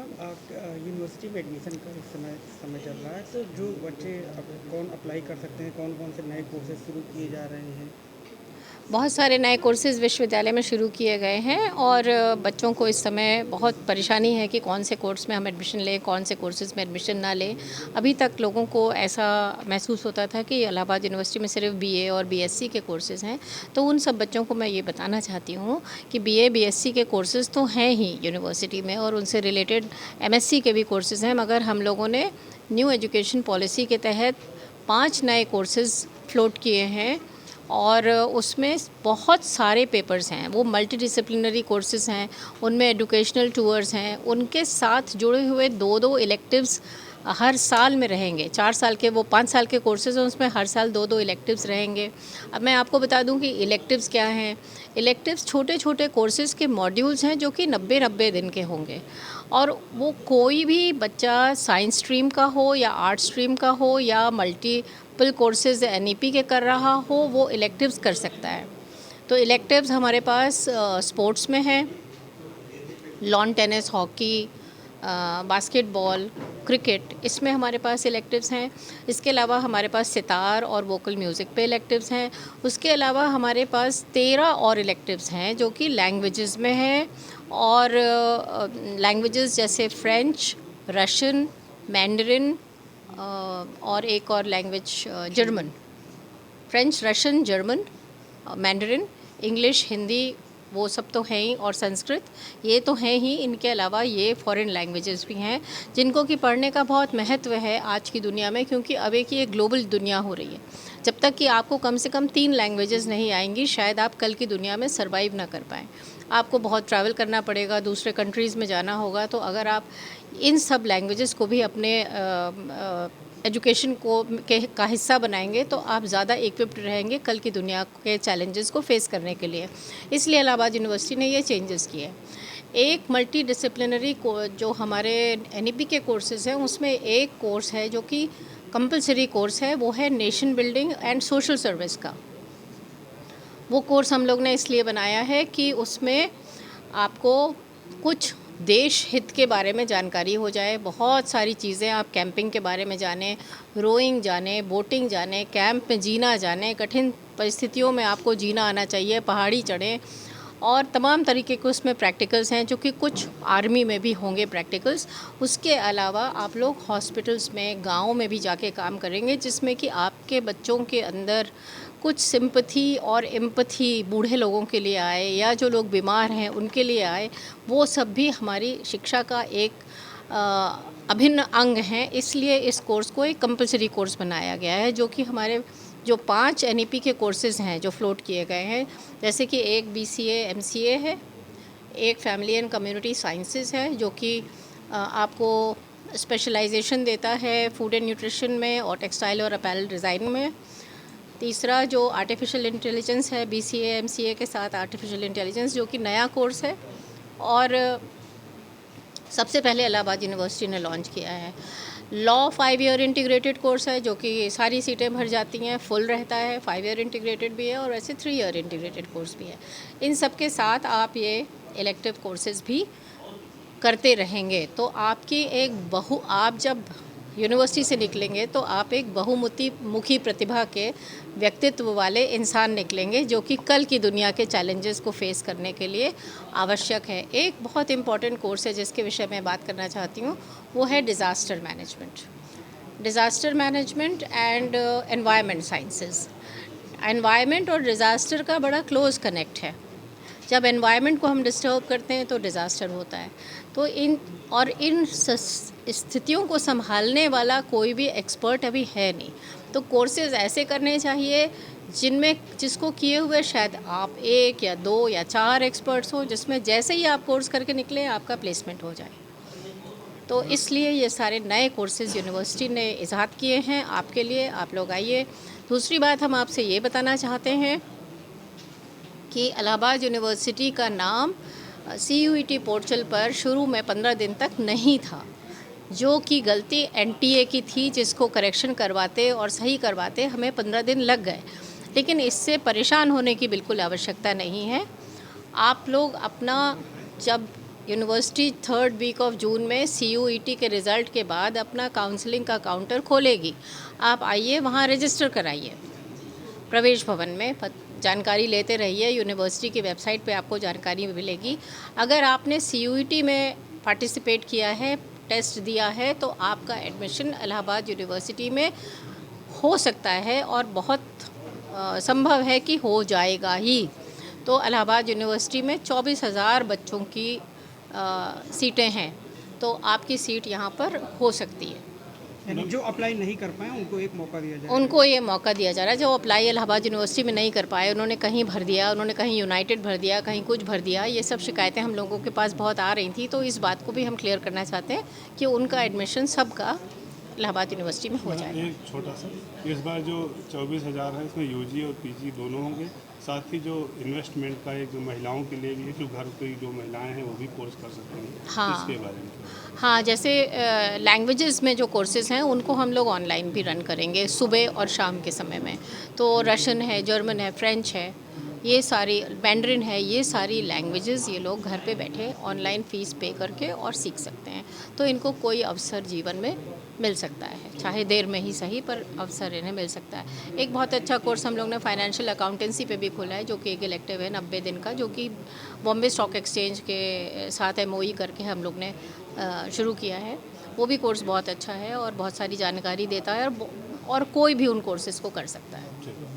University में admission का इस समय समय चल रहा है, तो जो बच्चे अब कौन अप्लाई कर सकते हैं, कौन-कौन से नए कोर्सेज़ शुरू किए जा रहे हैं? बहुत सारे नए कोर्सेज़ विश्वविद्यालय में शुरू किए गए हैं और बच्चों को इस समय बहुत परेशानी है कि कौन से कोर्स में हम एडमिशन लें, कौन से कोर्सेज़ में एडमिशन ना लें। अभी तक लोगों को ऐसा महसूस होता था कि इलाहाबाद यूनिवर्सिटी में सिर्फ बीए और बीएससी के कोर्सेज़ हैं। तो उन सब बच्चों को मैं ये बताना चाहती हूँ कि बीए, बीएससी के कोर्सेज़ तो हैं ही यूनिवर्सिटी में और उनसे रिलेटेड एमएससी के भी कोर्सेज़ हैं, मगर हम लोगों ने न्यू एजुकेशन पॉलिसी के तहत 5 नए कोर्सेज़ फ्लोट किए हैं और उसमें बहुत सारे पेपर्स हैं। वो मल्टी डिसिप्लिनरी कोर्सेज़ हैं, उनमें एजुकेशनल टूर्स हैं, उनके साथ जुड़े हुए 2-2 इलेक्टिव्स हर साल में रहेंगे। 4 साल के वो 5 साल के कोर्सेज़ हैं, उसमें हर साल 2-2 इलेक्टिव्स रहेंगे। अब मैं आपको बता दूं कि इलेक्टिव्स क्या हैं। इलेक्टिव्स छोटे-छोटे कोर्सेज़ के मॉड्यूल्स हैं जो कि 90-90 दिन के होंगे और वो कोई भी बच्चा साइंस स्ट्रीम का हो या आर्ट स्ट्रीम का हो या मल्टीपल कोर्सेज़ एनईपी के कर रहा हो, वो इलेक्टिव्स कर सकता है। तो इलेक्टिव्स हमारे पास स्पोर्ट्स में है, lawn tennis, hockey, basketball, cricket, इसमें हमारे पास इलेक्टिव्स हैं। इसके अलावा हमारे पास सितार और वोकल म्यूज़िक पे इलेक्टिव्स हैं। उसके अलावा हमारे पास 13 और इलेक्टिव्स हैं जो कि लैंग्वेजेस में हैं और लैंग्वेजेस जैसे फ्रेंच, रशियन, मैंडरिन और एक और language German. French, Russian, German, Mandarin, English, Hindi, वो सब तो हैं ही और संस्कृत, ये तो हैं ही। इनके अलावा ये फॉरेन लैंग्वेजेस भी हैं जिनको कि पढ़ने का बहुत महत्व है आज की दुनिया में, क्योंकि अब एक ये ग्लोबल दुनिया हो रही है। जब तक कि आपको कम से कम 3 लैंग्वेजेस नहीं आएंगी, शायद आप कल की दुनिया में सर्वाइव ना कर पाएँ। आपको बहुत ट्रैवल करना पड़ेगा, दूसरे कंट्रीज़ में जाना होगा, तो अगर आप इन सब लैंग्वेजेस को भी अपने एजुकेशन को का हिस्सा बनाएंगे तो आप ज़्यादा इक्विप्ड रहेंगे कल की दुनिया के चैलेंजेस को फेस करने के लिए। इसलिए इलाहाबाद यूनिवर्सिटी ने ये चेंजेस किए। एक मल्टी डिसिप्लिनरी जो हमारे एनईपी के कोर्सेज़ हैं, उसमें एक कोर्स है जो कि कंपलसरी कोर्स है, वो है nation building and social service का। वो कोर्स हम लोग ने इसलिए बनाया है कि उसमें आपको कुछ देश हित के बारे में जानकारी हो जाए। बहुत सारी चीज़ें आप कैंपिंग के बारे में जानें, रोइंग जानें, बोटिंग जानें, कैंप में जीना जानें, कठिन परिस्थितियों में आपको जीना आना चाहिए, पहाड़ी चढ़ें और तमाम तरीके के उसमें प्रैक्टिकल्स हैं जो कि कुछ आर्मी में भी होंगे प्रैक्टिकल्स। उसके अलावा आप लोग हॉस्पिटल्स में, गाँव में भी जाके काम करेंगे, जिसमें कि आपके बच्चों के अंदर कुछ सिंपैथी और एम्पैथी बूढ़े लोगों के लिए आए या जो लोग बीमार हैं उनके लिए आए, वो सब भी हमारी शिक्षा का एक अभिन्न अंग हैं। इसलिए इस कोर्स को एक कंपलसरी कोर्स बनाया गया है, जो कि हमारे जो 5 एनईपी के कोर्सेज़ हैं जो फ्लोट किए गए हैं, जैसे कि एक बीसीए एमसीए है, एक फैमिली एंड कम्युनिटी साइंसेस है जो कि आपको स्पेशलाइजेशन देता है फूड एंड न्यूट्रिशन में और टेक्सटाइल और अपैरल डिज़ाइन में। तीसरा जो आर्टिफिशियल इंटेलिजेंस है, बीसीए एमसीए के साथ आर्टिफिशियल इंटेलिजेंस, जो कि नया कोर्स है और सबसे पहले इलाहाबाद यूनिवर्सिटी ने लॉन्च किया है। लॉ 5 ईयर इंटीग्रेटेड कोर्स है जो कि सारी सीटें भर जाती हैं, फुल रहता है। 5 ईयर इंटीग्रेटेड भी है और वैसे 3 ईयर इंटीग्रेटेड कोर्स भी है। इन सब के साथ आप ये इलेक्टिव कोर्सेज़ भी करते रहेंगे तो आपकी आप जब यूनिवर्सिटी से निकलेंगे तो आप एक बहुमुखी प्रतिभा के व्यक्तित्व वाले इंसान निकलेंगे, जो कि कल की दुनिया के चैलेंजेस को फेस करने के लिए आवश्यक है। एक बहुत इम्पॉर्टेंट कोर्स है जिसके विषय में बात करना चाहती हूँ, वो है disaster management and environment sciences. Environment और डिज़ास्टर का बड़ा क्लोज कनेक्ट है। जब एनवायरनमेंट को हम डिस्टर्ब करते हैं तो डिज़ास्टर होता है। तो इन स्थितियों को संभालने वाला कोई भी एक्सपर्ट अभी है नहीं। तो कोर्सेज़ ऐसे करने चाहिए जिसको किए हुए शायद आप 1 या 2 या 4 एक्सपर्ट्स हो, जिसमें जैसे ही आप कोर्स करके निकले आपका प्लेसमेंट हो जाए। तो इसलिए ये सारे नए कोर्सेज़ यूनिवर्सिटी ने इजाद किए हैं आपके लिए। आप लोग आइए। दूसरी बात हम आपसे ये बताना चाहते हैं कि इलाहाबाद यूनिवर्सिटी का नाम CUET पोर्टल पर शुरू में 15 दिन तक नहीं था, जो कि गलती एनटीए की थी, जिसको करेक्शन करवाते और सही करवाते हमें 15 दिन लग गए। लेकिन इससे परेशान होने की बिल्कुल आवश्यकता नहीं है। आप लोग अपना जब university 3rd week of June में CUET के रिज़ल्ट के बाद अपना काउंसलिंग का काउंटर खोलेगी। आप आइए, वहाँ रजिस्टर कराइए प्रवेश भवन में, जानकारी लेते रहिए। यूनिवर्सिटी की वेबसाइट पे आपको जानकारी मिलेगी। अगर आपने CUET में पार्टिसिपेट किया है, टेस्ट दिया है, तो आपका एडमिशन इलाहाबाद यूनिवर्सिटी में हो सकता है और बहुत संभव है कि हो जाएगा ही। तो इलाहाबाद यूनिवर्सिटी में 24,000 बच्चों की सीटें हैं, तो आपकी सीट यहाँ पर हो सकती है। यानी जो अप्लाई नहीं कर पाए उनको एक मौका दिया जाए। उनको ये मौका दिया जा रहा है। जो अप्लाई इलाहाबाद यूनिवर्सिटी में नहीं कर पाए, उन्होंने कहीं भर दिया, उन्होंने कहीं यूनाइटेड भर दिया, कहीं कुछ भर दिया, ये सब शिकायतें हम लोगों के पास बहुत आ रही थी। तो इस बात को भी हम क्लियर करना चाहते हैं कि उनका एडमिशन सबका इलाहाबाद यूनिवर्सिटी में हो जाए। एक छोटा सा, इस बार जो 24,000 है इसमें UG और PG दोनों होंगे, साथ ही जो इन्वेस्टमेंट का एक जो महिलाओं के लिए भी है, जो घर की जो महिलाएं हैं वो भी कोर्स कर सकती हैं। हाँ। इसके बारे में हाँ, जैसे लैंग्वेजेस में जो कोर्सेज़ हैं उनको हम लोग ऑनलाइन भी रन करेंगे सुबह और शाम के समय में। तो रशियन है, जर्मन है, फ्रेंच है, ये सारी, मैंड्रिन है, ये सारी लैंग्वेजेस ये लोग घर पे बैठे ऑनलाइन फ़ीस पे करके और सीख सकते हैं। तो इनको कोई अवसर जीवन में मिल सकता है, चाहे देर में ही सही, पर अवसर इन्हें मिल सकता है। एक बहुत अच्छा कोर्स हम लोग ने फाइनेंशियल अकाउंटेंसी पे भी खोला है, जो कि एक इलेक्टिव है 90 दिन का, जो कि बॉम्बे स्टॉक एक्सचेंज के साथ MOE करके हम लोग ने शुरू किया है। वो भी कोर्स बहुत अच्छा है और बहुत सारी जानकारी देता है, और कोई भी उन कोर्सेज़ को कर सकता है।